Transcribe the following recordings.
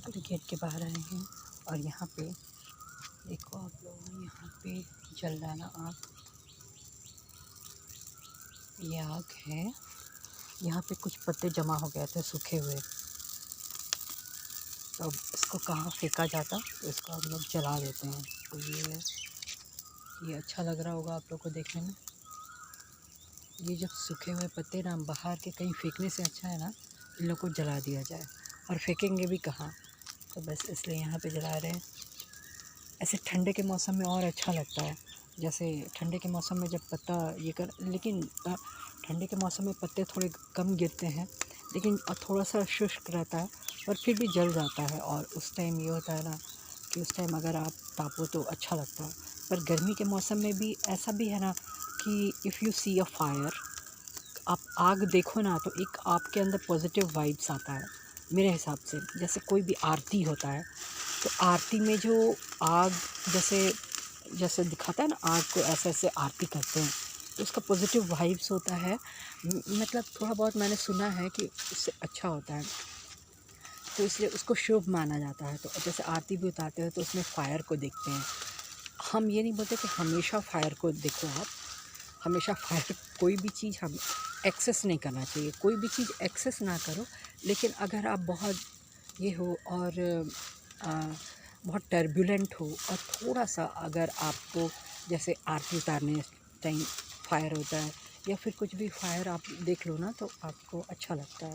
अभी गेट के बाहर आए हैं और यहाँ पे देखो आप लोग, यहाँ पे जल रहा ना आग। ये आग है, यहाँ पे कुछ पत्ते जमा हो गए थे सूखे हुए, तो अब इसको कहाँ फेंका जाता, तो इसको हम लोग जला देते हैं। तो ये अच्छा लग रहा होगा आप लोग को देखने में। ये जब सूखे हुए पत्ते ना बाहर के कहीं फेंकने से अच्छा है ना इन लोग को जला दिया जाए, और फेंकेंगे भी कहाँ, तो बस इसलिए यहाँ पे जला रहे हैं। ऐसे ठंडे के मौसम में और अच्छा लगता है, जैसे ठंडे के मौसम में जब पत्ता ये कर, लेकिन ठंडे के मौसम में पत्ते थोड़े कम गिरते हैं, लेकिन थोड़ा सा शुष्क रहता है, पर फिर भी जल जाता है। और उस टाइम ये होता है ना कि उस टाइम अगर आप तापो तो अच्छा लगता है। पर गर्मी के मौसम में भी ऐसा भी है ना कि if you see a fire, आप आग देखो ना तो एक आपके अंदर पॉजिटिव वाइब्स आता है मेरे हिसाब से। जैसे कोई भी आरती होता है तो आरती में जो आग जैसे जैसे दिखाता है ना, आग को ऐसे ऐसे आरती करते हैं, तो उसका पॉजिटिव वाइब्स होता है। मतलब थोड़ा बहुत मैंने सुना है कि उससे अच्छा होता है, तो इसलिए उसको शुभ माना जाता है। तो जैसे आरती भी उतारते हैं तो उसमें फ़ायर को देखते हैं। हम ये नहीं बोलते कि हमेशा फ़ायर को देखो आप, हमेशा फायर, कोई भी चीज़ हम एक्सेस नहीं करना चाहिए, कोई भी चीज़ एक्सेस ना करो। लेकिन अगर आप बहुत ये हो और बहुत टर्बुलेंट हो और थोड़ा सा अगर आपको जैसे आरती उतारने टाइम फायर होता है या फिर कुछ भी फायर आप देख लो ना तो आपको अच्छा लगता है।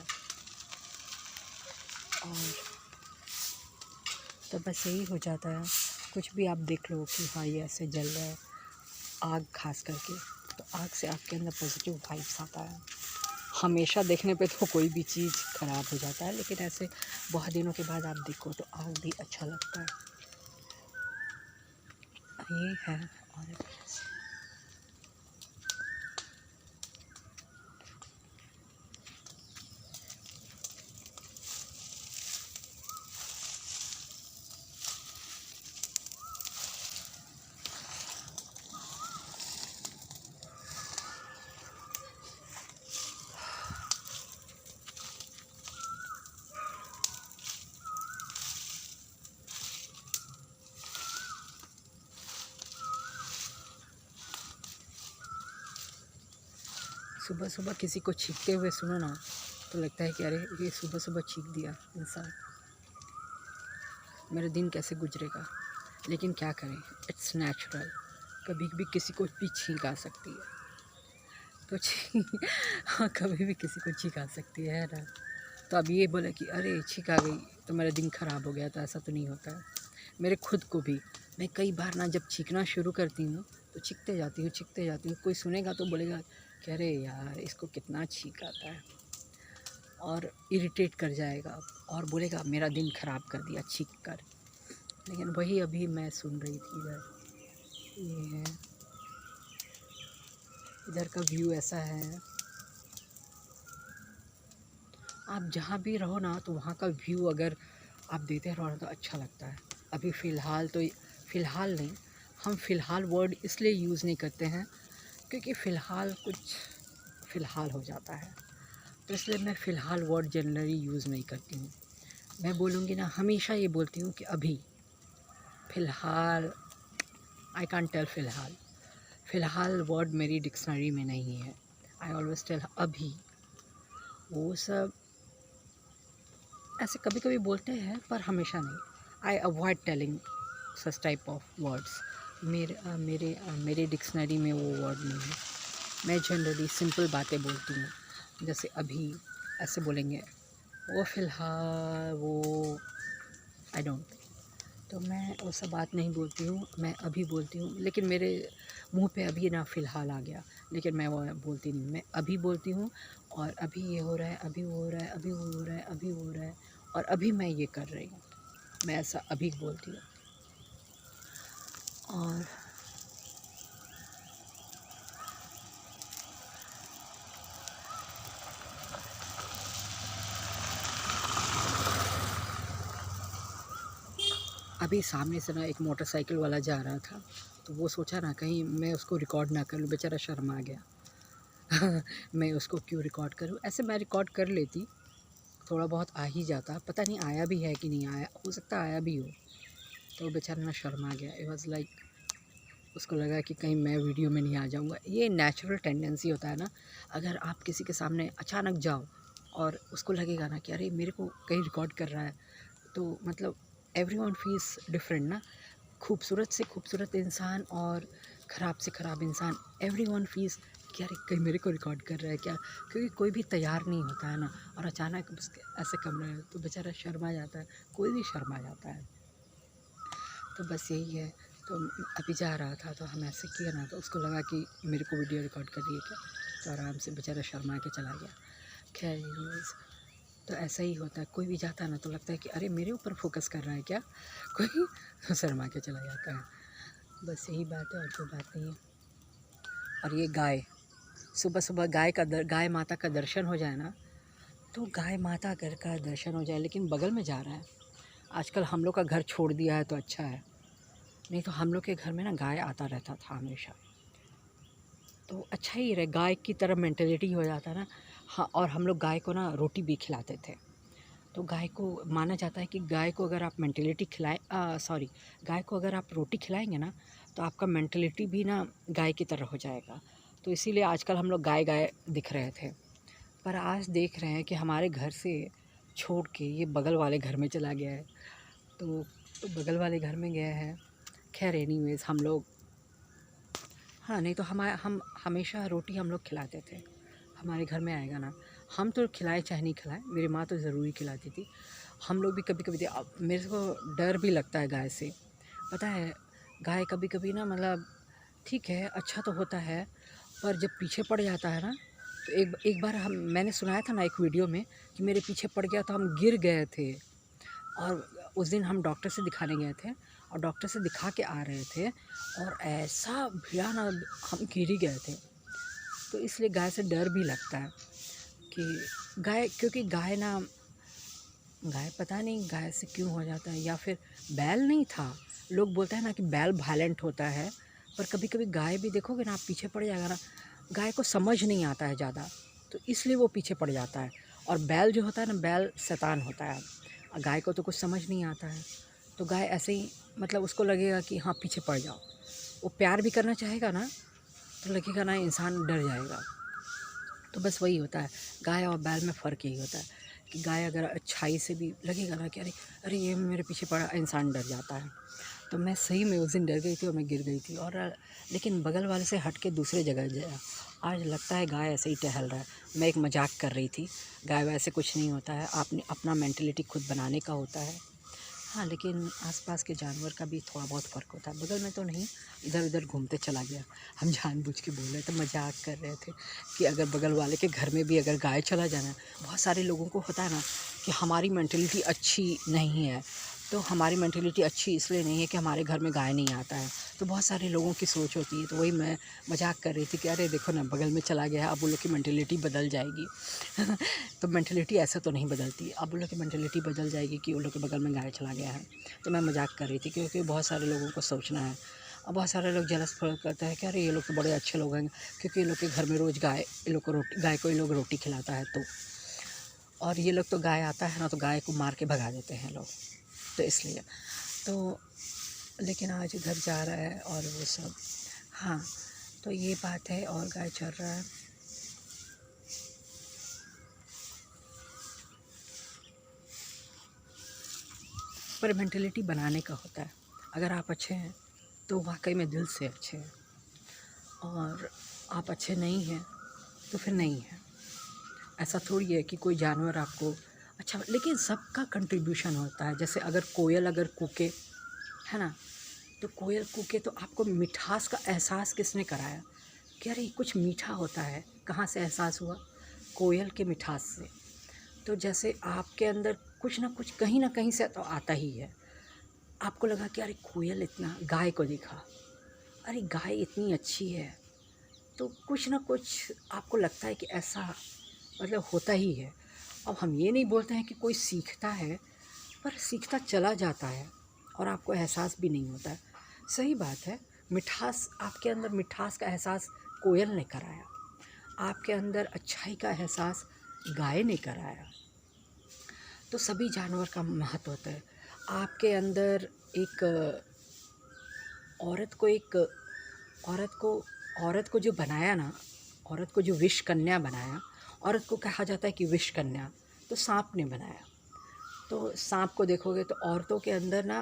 और तो बस यही हो जाता है, कुछ भी आप देख लो कि हाँ ये ऐसे जल रहा है, आग खास करके, तो आग से आपके अंदर पॉजिटिव वाइब्स आता है। हमेशा देखने पे तो कोई भी चीज़ ख़राब हो जाता है, लेकिन ऐसे बहुत दिनों के बाद आप देखो तो आग भी अच्छा लगता है। ये है। और सुबह सुबह किसी को छींकते हुए सुनो ना तो लगता है कि अरे ये सुबह सुबह छींक दिया इंसान, मेरा दिन कैसे गुजरेगा। लेकिन क्या करें, इट्स नेचुरल, कभी भी किसी को भी छींक आ सकती है। तो हाँ, कभी भी किसी को छींक आ सकती है ना। तो अब ये बोले कि अरे छींक आ गई तो मेरा दिन ख़राब हो गया, तो ऐसा तो नहीं होता है। मेरे खुद को भी, मैं कई बार ना जब छींकना शुरू करती हूँ तो छींकते जाती हूँ, छींकते जाती हूँ। कोई सुनेगा तो बोलेगा कि अरे यार इसको कितना छींक आता है, और इरिटेट कर जाएगा और बोलेगा मेरा दिन ख़राब कर दिया छींक कर। लेकिन वही अभी मैं सुन रही थी इधर, ये है, इधर का व्यू ऐसा है। आप जहाँ भी रहो ना तो वहाँ का व्यू अगर आप देते रहो ना तो अच्छा लगता है। अभी फ़िलहाल तो फ़िलहाल नहीं, हम फ़िलहाल वर्ड इसलिए यूज़ नहीं करते हैं क्योंकि फ़िलहाल कुछ फ़िलहाल हो जाता है, तो इसलिए मैं फ़िलहाल वर्ड जनरली यूज़ नहीं करती हूँ। मैं बोलूँगी ना, हमेशा ये बोलती हूँ कि अभी, फ़िलहाल, आई कांट टेल फ़िलहाल। फ़िलहाल वर्ड मेरी डिक्शनरी में नहीं है। आई ऑलवेज़ टेल अभी। वो सब ऐसे कभी कभी बोलते हैं पर हमेशा नहीं। I avoid telling such type of words. मेरे डिक्शनरी में वो वर्ड नहीं है। मैं जनरली सिंपल बातें बोलती हूँ, जैसे अभी ऐसे बोलेंगे, वो फ़िलहाल, वो आई डोंट, तो मैं वो सब बात नहीं बोलती हूँ, मैं अभी बोलती हूँ। लेकिन मेरे मुंह पे अभी ना फ़िलहाल आ गया, लेकिन मैं वो बोलती नहीं, मैं अभी बोलती हूँ। और अभी ये हो रहा है, अभी वो हो रहा है, अभी वो हो रहा है, अभी वो हो रहा है, और अभी मैं ये कर रही हूँ, मैं ऐसा अभी बोलती हूँ। और अभी सामने से ना एक मोटरसाइकिल वाला जा रहा था, तो वो सोचा ना कहीं मैं उसको रिकॉर्ड ना कर लूँ, बेचारा शर्मा गया। मैं उसको क्यों रिकॉर्ड करूँ, ऐसे मैं रिकॉर्ड कर लेती, थोड़ा बहुत आ ही जाता, पता नहीं आया भी है कि नहीं आया, हो सकता आया भी हो। तो बेचारा ना शर्मा गया। इट वॉज़ लाइक उसको लगा कि कहीं मैं वीडियो में नहीं आ जाऊँगा। ये नेचुरल टेंडेंसी होता है ना, अगर आप किसी के सामने अचानक जाओ और उसको लगेगा ना कि अरे मेरे को कहीं रिकॉर्ड कर रहा है, तो मतलब एवरीवन फील्स डिफरेंट ना। खूबसूरत से खूबसूरत इंसान और ख़राब से ख़राब इंसान, एवरीवन फील्स कि अरे कहीं मेरे को रिकॉर्ड कर रहा है क्या, क्योंकि कोई भी तैयार नहीं होता है ना, और अचानक उसके ऐसे कमरे में तो बेचारा शर्मा जाता है, कोई भी शर्मा जाता है। तो बस यही है। तो अभी जा रहा था तो हम ऐसे किया ना, तो उसको लगा कि मेरे को वीडियो रिकॉर्ड कर रही है क्या, तो आराम से बेचारा शर्मा के चला गया। खैर न्यूज़ तो ऐसा ही होता है, कोई भी जाता है ना तो लगता है कि अरे मेरे ऊपर फोकस कर रहा है क्या कोई, तो शर्मा के चला जाता है। बस यही बात है और कोई बात नहीं है। और ये गाय, सुबह सुबह गाय माता का दर्शन हो जाए ना, तो गाय माता घर का दर्शन हो जाए, लेकिन बगल में जा रहा है। आजकल हम लोग का घर छोड़ दिया है तो अच्छा है, नहीं तो हम लोग के घर में ना गाय आता रहता था हमेशा। तो अच्छा ही रहे, गाय की तरह मेंटेलिटी हो जाता है ना। हाँ, और हम लोग गाय को ना रोटी भी खिलाते थे। तो गाय को माना जाता है कि गाय को अगर आप गाय को अगर आप रोटी खिलाएंगे ना, तो आपका मेंटेलिटी भी ना गाय की तरह हो जाएगा। तो इसीलिए आजकल हम लोग गाय गाय दिख रहे थे। पर आज देख रहे हैं कि हमारे घर से छोड़ के ये बगल वाले घर में चला गया है। तो बगल वाले घर में गया है। खैर एनीवेज हम लोग, हाँ, नहीं तो हम हमेशा रोटी हम लोग खिलाते थे। हमारे घर में आएगा ना, हम तो खिलाए चाहे नहीं खिलाए, मेरी माँ तो ज़रूरी खिलाती थी। हम लोग भी कभी कभी अब मेरे को डर भी लगता है गाय से। पता है, गाय कभी कभी ना मतलब ठीक है अच्छा तो होता है, पर जब पीछे पड़ जाता है ना, तो एक बार मैंने सुनाया था ना एक वीडियो में कि मेरे पीछे पड़ गया तो हम गिर गए थे। और उस दिन हम डॉक्टर से दिखाने गए थे और डॉक्टर से दिखा के आ रहे थे, और ऐसा भिड़ा ना, हम गिर ही गए थे। तो इसलिए गाय से डर भी लगता है कि क्योंकि गाय पता नहीं गाय से क्यों हो जाता है, या फिर बैल नहीं था। लोग बोलते हैं ना कि बैल वायलेंट होता है, पर कभी कभी गाय भी देखोगे ना, आप पीछे पड़ जाएगा ना, गाय को समझ नहीं आता है ज़्यादा, तो इसलिए वो पीछे पड़ जाता है। और बैल जो होता है ना, बैल शैतान होता है, और गाय को तो कुछ समझ नहीं आता है, तो गाय ऐसे ही मतलब उसको लगेगा कि हाँ पीछे पड़ जाओ। वो प्यार भी करना चाहेगा ना, तो लगेगा ना इंसान डर जाएगा। तो बस वही होता है, गाय और बैल में फ़र्क यही होता है कि गाय अगर अच्छाई से भी लगेगा ना कि अरे अरे ये मेरे पीछे पड़ा, इंसान डर जाता है। तो मैं सही में उस दिन डर गई थी और मैं गिर गई थी, और लेकिन बगल वाले से हट के दूसरे जगह गया। आज लगता है गाय ऐसे ही टहल रहा है। मैं एक मजाक कर रही थी, गाय वैसे कुछ नहीं होता है, आपने अपना मेंटलिटी खुद बनाने का होता है। हाँ, लेकिन आसपास के जानवर का भी थोड़ा बहुत फ़र्क होता है। बगल में तो नहीं, इधर उधर घूमते चला गया। हम जानबूझ के बोल रहे थे, मजाक कर रहे थे कि अगर बगल वाले के घर में भी अगर गाय चला जाना, बहुत सारे लोगों को होता है ना कि हमारी मेंटलिटी अच्छी नहीं है। तो हमारी मेंटलिटी अच्छी इसलिए नहीं है कि हमारे घर में गाय नहीं आता है, तो बहुत सारे लोगों की सोच होती है। तो वही मैं मजाक कर रही थी कि अरे देखो ना बगल में चला गया है, अब वो लोग की मेंटलिटी बदल जाएगी। तो मेंटलिटी ऐसे तो नहीं बदलती, अब वो लोग की मेंटलिटी बदल जाएगी कि वो लोग के बगल में गाय चला गया है। तो मैं मजाक कर रही थी, क्योंकि बहुत सारे लोगों को सोचना है, और बहुत सारे लोग जेलस फील करते हैं कि अरे ये लोग तो बड़े अच्छे लोग हैं, क्योंकि ये लोग के घर में रोज़ गाय गाय को ये लोग रोटी खिलाता है। तो और ये लोग तो गाय आता है ना तो गाय को मार के भगा देते हैं लोग, तो इसलिए तो लेकिन आज घर जा रहा है और वो सब। हाँ, तो ये बात है, और गाय चल रहा है। पर मेंटलिटी बनाने का होता है। अगर आप अच्छे हैं तो वाकई में दिल से अच्छे हैं, और आप अच्छे नहीं हैं तो फिर नहीं हैं। ऐसा थोड़ी है कि कोई जानवर आपको अच्छा, लेकिन सबका कंट्रीब्यूशन होता है। जैसे अगर कोयल अगर कूके, है ना, तो कोयल कूके तो आपको मिठास का एहसास किसने कराया कि अरे कुछ मीठा होता है, कहाँ से एहसास हुआ? कोयल के मिठास से। तो जैसे आपके अंदर कुछ ना कुछ कहीं ना कहीं से तो आता ही है। आपको लगा कि अरे कोयल इतना, गाय को देखा, अरे गाय इतनी अच्छी है, तो कुछ ना कुछ आपको लगता है कि ऐसा मतलब होता ही है। अब हम ये नहीं बोलते हैं कि कोई सीखता है, पर सीखता चला जाता है और आपको एहसास भी नहीं होता है। सही बात है, मिठास आपके अंदर, मिठास का एहसास कोयल ने कराया, आपके अंदर अच्छाई का एहसास गाय ने कराया। तो सभी जानवर का महत्व होता है। आपके अंदर एक औरत को एक औरत को औरत को जो बनाया ना, औरत को जो विष कन्या बनाया, औरत को कहा जाता है कि विष कन्या, तो सांप ने बनाया। तो सांप को देखोगे तो औरतों के अंदर ना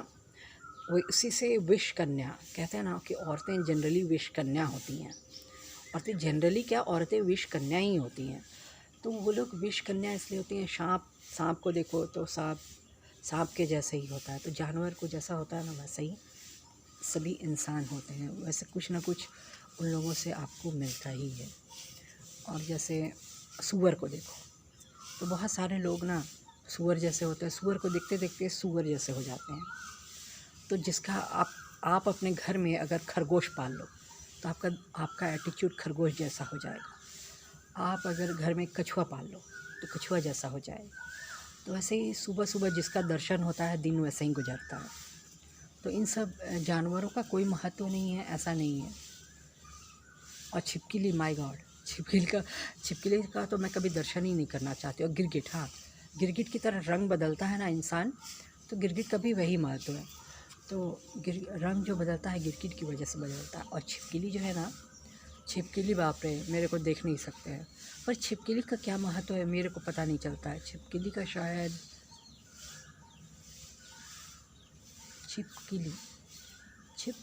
वो इसी से विष कन्या कहते हैं ना, कि औरतें जनरली विष कन्या होती हैं। औरतें जनरली क्या, औरतें विष कन्या ही होती हैं। तो वो लोग विष कन्या इसलिए होती हैं। सांप को देखो तो सांप के जैसे ही होता है। तो जानवर को जैसा होता है ना, वैसे ही सभी इंसान होते हैं। वैसे कुछ ना कुछ उन लोगों से आपको मिलता ही है। और जैसे सूअर को देखो तो बहुत सारे लोग ना सूअर जैसे होते हैं, सूअर को देखते देखते सूअर जैसे हो जाते हैं। तो जिसका आप अपने घर में अगर खरगोश पाल लो तो आपका एटीट्यूड खरगोश जैसा हो जाएगा। आप अगर घर में कछुआ पाल लो तो कछुआ जैसा हो जाएगा। तो वैसे ही सुबह सुबह जिसका दर्शन होता है, दिन वैसे ही गुजरता है। तो इन सब जानवरों का कोई महत्व नहीं है, ऐसा नहीं है। और छिपकली, माय गॉड, छिपकली का तो मैं कभी दर्शन ही नहीं करना चाहती। और गिरगिट, हाँ, गिरगिट की तरह रंग बदलता है ना इंसान, तो गिरगिट का भी वही महत्व है। तो रंग जो बदलता है गिरगिट की वजह से बदलता है। और छिपकली जो है ना, छिपकली बाप रे, मेरे को देख नहीं सकते हैं। पर छिपकली का क्या महत्व है मेरे को पता नहीं चलता है। छिपकली का शायद छिपकली छिप